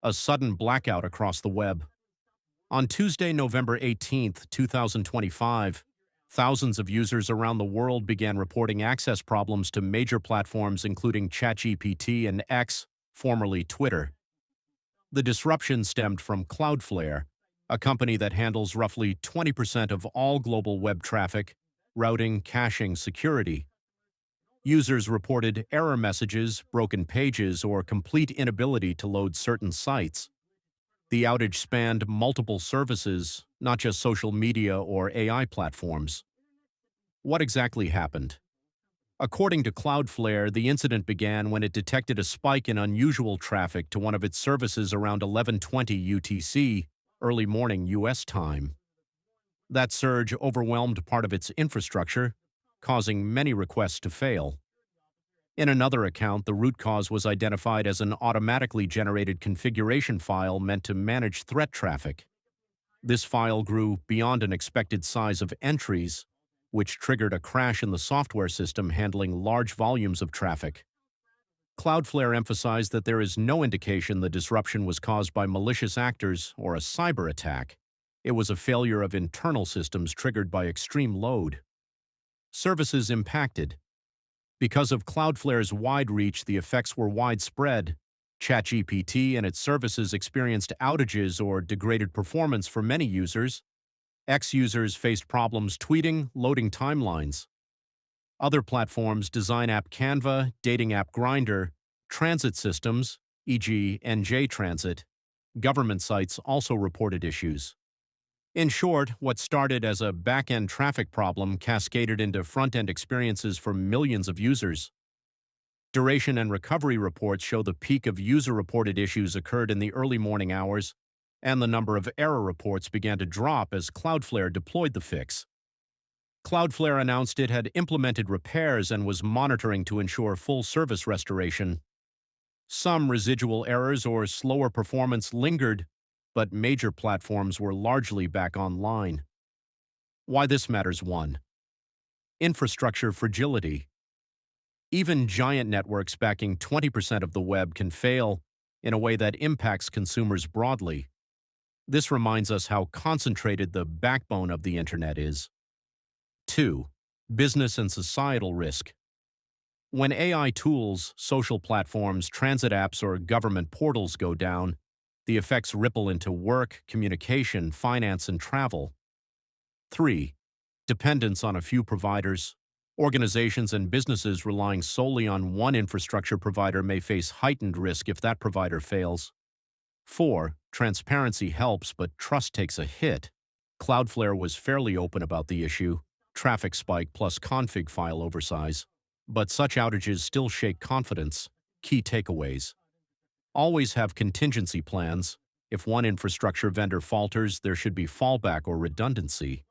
A sudden blackout across the web. On Tuesday, November 18th, 2025, thousands of users around the world began reporting access problems to major platforms including ChatGPT and X, formerly Twitter. The disruption stemmed from Cloudflare, a company that handles roughly 20% of all global web traffic, routing, caching, security. Users reported error messages, broken pages, or complete inability to load certain sites. The outage spanned multiple services, not just social media or AI platforms. What exactly happened? According to Cloudflare, the incident began when it detected a spike in unusual traffic to one of its services around 11:20 UTC, early morning US time. That surge overwhelmed part of its infrastructure, causing many requests to fail. In another account, the root cause was identified as an automatically generated configuration file meant to manage threat traffic. This file grew beyond an expected size of entries, which triggered a crash in the software system handling large volumes of traffic. Cloudflare emphasized that there is no indication the disruption was caused by malicious actors or a cyber attack. It was a failure of internal systems triggered by extreme load. Services impacted. Because of Cloudflare's wide reach, the effects were widespread. ChatGPT and its services experienced outages or degraded performance for many users. X users faced problems tweeting, loading timelines. Other platforms, design app Canva, dating app Grindr, transit systems, e.g. NJ Transit, government sites also reported issues. In short, what started as a back-end traffic problem cascaded into front-end experiences for millions of users. Duration and recovery reports show the peak of user-reported issues occurred in the early morning hours, and the number of error reports began to drop as Cloudflare deployed the fix. Cloudflare announced it had implemented repairs and was monitoring to ensure full service restoration. Some residual errors or slower performance lingered, but major platforms were largely back online. Why this matters: 1. Infrastructure fragility. Even giant networks backing 20% of the web can fail in a way that impacts consumers broadly. This reminds us how concentrated the backbone of the internet is. 2. Business and societal risk. When AI tools, social platforms, transit apps, or government portals go down, the effects ripple into work, communication, finance, and travel. 3. Dependence on a few providers. Organizations and businesses relying solely on one infrastructure provider may face heightened risk if that provider fails. 4. Transparency helps, but trust takes a hit. Cloudflare was fairly open about the issue: traffic spike plus config file oversize. But such outages still shake confidence. Key takeaways: always have contingency plans. If one infrastructure vendor falters, there should be fallback or redundancy.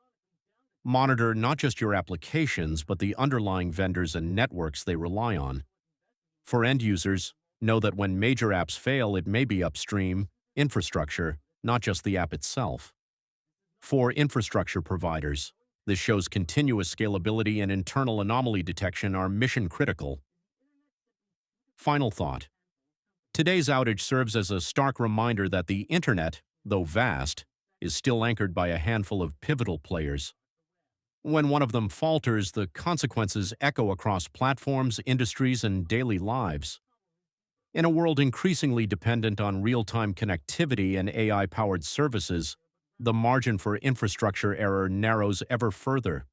Monitor not just your applications, but the underlying vendors and networks they rely on. For end users, know that when major apps fail, it may be upstream infrastructure, not just the app itself. For infrastructure providers, this shows continuous scalability and internal anomaly detection are mission critical. Final thought: today's outage serves as a stark reminder that the internet, though vast, is still anchored by a handful of pivotal players. When one of them falters, the consequences echo across platforms, industries, and daily lives. In a world increasingly dependent on real-time connectivity and AI-powered services, the margin for infrastructure error narrows ever further.